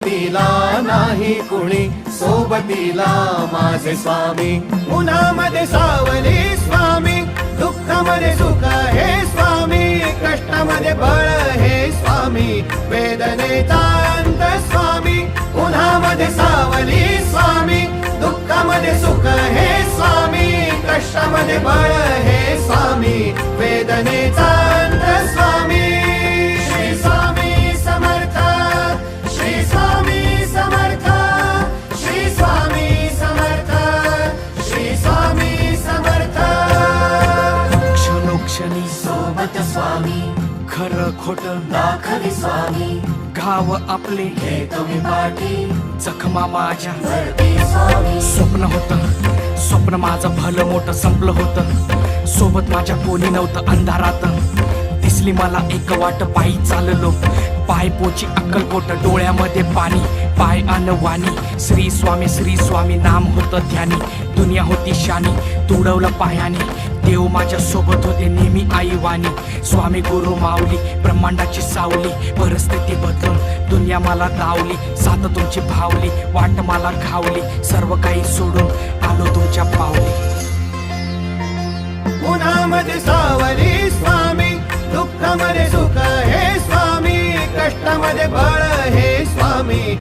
तिला नाही कुणी सोबतीला माझे स्वामी। उन्हामध्ये सावली स्वामी, दुःखामध्ये सुख हे स्वामी, कष्टामध्ये बळ हे स्वामी, वेदनेचा अंत स्वामी। उन्हामध्ये सावली स्वामी, दुःखामध्ये सुख हे स्वामी, कष्टामध्ये बळ हे स्वामी, वेदनेचा अंत स्वामी। श्री स्वामी समर्थ, श्री स्वामी समर्थ, श्री स्वामी समर्थ, श्री स्वामी समर्थ। क्षणोक्षणी सोबत स्वामी, खरं खोट दाखवी स्वामी, घाव आपले हे तुम्ही पाठी जखमा माझ्या भरती स्वामी। स्वप्न होतं, स्वप्न माझं भलं मोठं संपलं होतं, सोबत माझ्या कोणी नव्हतं अंधारात। दिसली मला एक वाट, पायी चाललो, पाय पोची अक्कलकोट, डोळ्यामध्ये पाणी, पाय अनवाणी। श्री स्वामी नाम होतं ध्यानी, दुनिया होती शानी, तुडवलं पायाने, देव माझ्या सोबत होते नेहमी आईवानी। स्वामी गुरु माऊली, ब्रह्मांडाची सावली, परिस्थिती बदलून दुनिया मला दावली, साथ तुमची भावली, वाट मला घावली, सर्व काही सोडून आलो तुमच्या पावली। उन्हामध्ये सावली स्वामी, दुःखामध्ये सुख हे स्वामी, कष्टामध्ये बळ हे स्वामी।